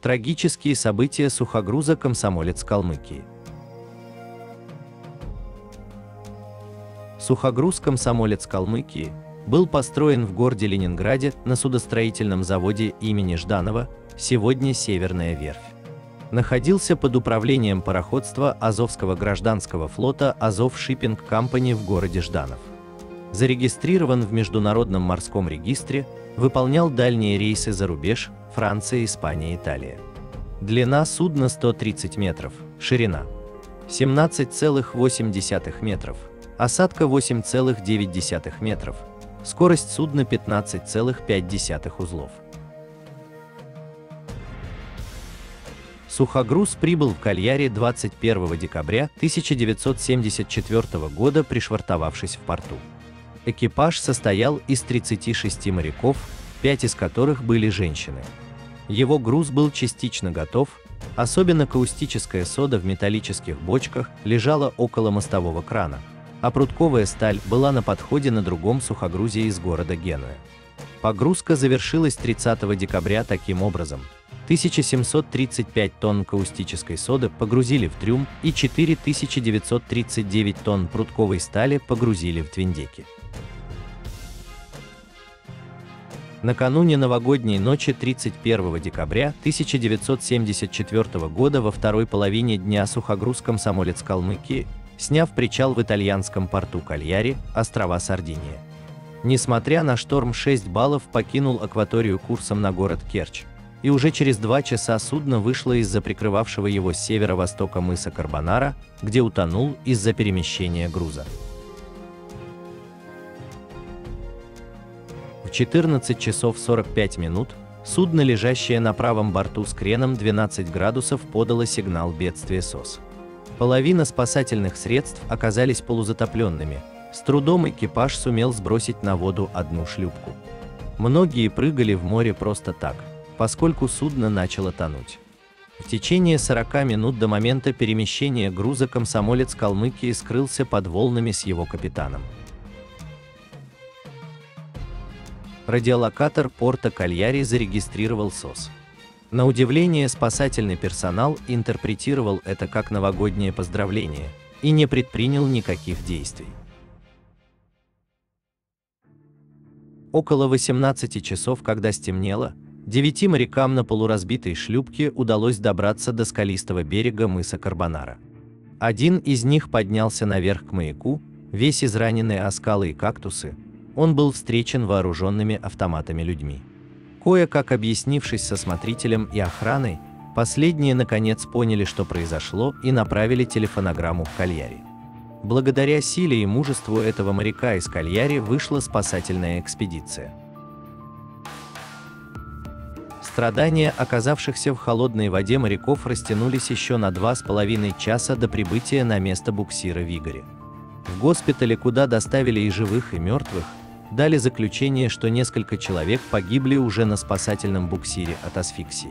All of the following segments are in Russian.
Трагические события сухогруза «Комсомолец Калмыкии». Сухогруз «Комсомолец Калмыкии» был построен в городе Ленинграде на судостроительном заводе имени Жданова, сегодня Северная верфь. Находился под управлением пароходства Азовского гражданского флота Азов Шиппинг Компани в городе Жданов. Зарегистрирован в Международном морском регистре, выполнял дальние рейсы за рубеж Франция, Испания, Италия. Длина судна 130 метров, ширина 17,8 метров, осадка 8,9 метров, скорость судна 15,5 узлов. Сухогруз прибыл в Кальяри 21 декабря 1974 года, пришвартовавшись в порту. Экипаж состоял из 36 моряков, 5 из которых были женщины. Его груз был частично готов, особенно каустическая сода в металлических бочках лежала около мостового крана, а прутковая сталь была на подходе на другом сухогрузе из города Генуя. Погрузка завершилась 30 декабря таким образом: 1735 тонн каустической соды погрузили в трюм и 4939 тонн прутковой стали погрузили в твиндеки. Накануне новогодней ночи 31 декабря 1974 года во второй половине дня сухогруз «Комсомолец Калмыкии», сняв причал в итальянском порту Кальяри, острова Сардиния. Несмотря на шторм, 6 баллов покинул акваторию курсом на город Керчь, и уже через 2 часа судно вышло из-за прикрывавшего его с северо-востока мыса Карбонара, где утонул из-за перемещения груза. В 14 часов 45 минут судно, лежащее на правом борту с креном 12 градусов, подало сигнал бедствия СОС. Половина спасательных средств оказались полузатопленными, с трудом экипаж сумел сбросить на воду одну шлюпку. Многие прыгали в море просто так, поскольку судно начало тонуть. В течение 40 минут до момента перемещения груза «Комсомолец Калмыкии» скрылся под волнами с его капитаном. Радиолокатор порта Кальяри зарегистрировал СОС. На удивление, спасательный персонал интерпретировал это как новогоднее поздравление и не предпринял никаких действий. Около 18 часов, когда стемнело, 9 морякам на полуразбитой шлюпке удалось добраться до скалистого берега мыса Карбонара. Один из них поднялся наверх к маяку, весь израненный о скалы и кактусы. Он был встречен вооруженными автоматами людьми. Кое-как объяснившись со смотрителем и охраной, последние наконец поняли, что произошло, и направили телефонограмму в Кальяри. Благодаря силе и мужеству этого моряка из Кальяри вышла спасательная экспедиция. Страдания оказавшихся в холодной воде моряков растянулись еще на 2,5 часа до прибытия на место буксира «Вигоре». В госпитале, куда доставили и живых, и мертвых, дали заключение, что несколько человек погибли уже на спасательном буксире от асфиксии.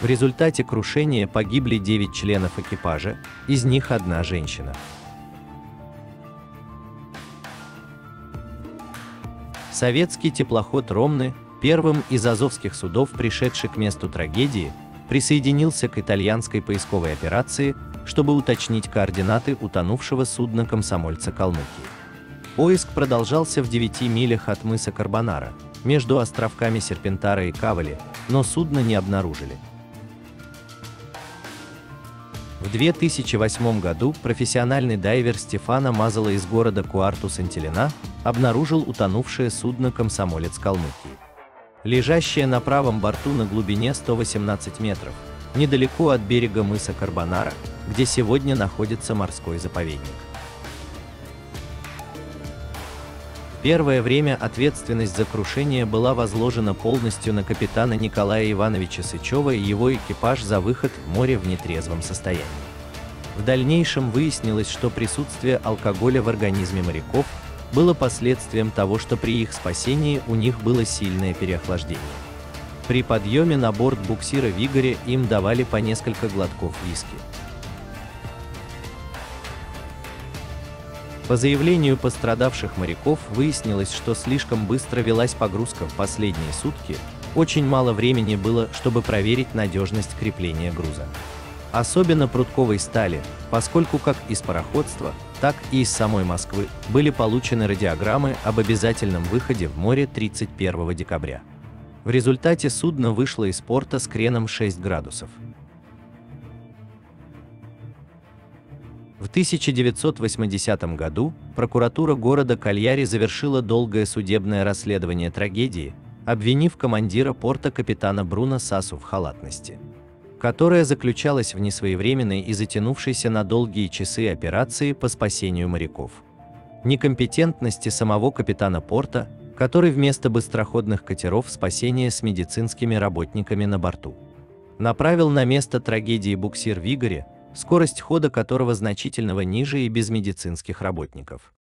В результате крушения погибли 9 членов экипажа, из них 1 женщина. Советский теплоход «Ромны», первым из азовских судов, пришедший к месту трагедии, присоединился к итальянской поисковой операции, чтобы уточнить координаты утонувшего судна «Комсомольца Калмыкии». Поиск продолжался в 9 милях от мыса Карбонара, между островками Серпентара и Кавали, но судно не обнаружили. В 2008 году профессиональный дайвер Стефано Мазало из города Куарту-Сантилена обнаружил утонувшее судно «Комсомолец Калмыкии», лежащее на правом борту на глубине 118 метров, недалеко от берега мыса Карбонара, где сегодня находится морской заповедник. В первое время ответственность за крушение была возложена полностью на капитана Николая Ивановича Сычева и его экипаж за выход в море в нетрезвом состоянии. В дальнейшем выяснилось, что присутствие алкоголя в организме моряков было последствием того, что при их спасении у них было сильное переохлаждение. При подъеме на борт буксира «Вигоре» им давали по несколько глотков виски. По заявлению пострадавших моряков выяснилось, что слишком быстро велась погрузка в последние сутки, очень мало времени было, чтобы проверить надежность крепления груза. Особенно прутковой стали, поскольку как из пароходства, так и из самой Москвы были получены радиограммы об обязательном выходе в море 31 декабря. В результате судно вышло из порта с креном 6 градусов. В 1980 году прокуратура города Кальяри завершила долгое судебное расследование трагедии, обвинив командира порта капитана Бруно Сасу в халатности, которая заключалась в несвоевременной и затянувшейся на долгие часы операции по спасению моряков, некомпетентности самого капитана порта, который вместо быстроходных катеров спасения с медицинскими работниками на борту направил на место трагедии буксир «Вигоре», скорость хода которого значительно ниже и без медицинских работников.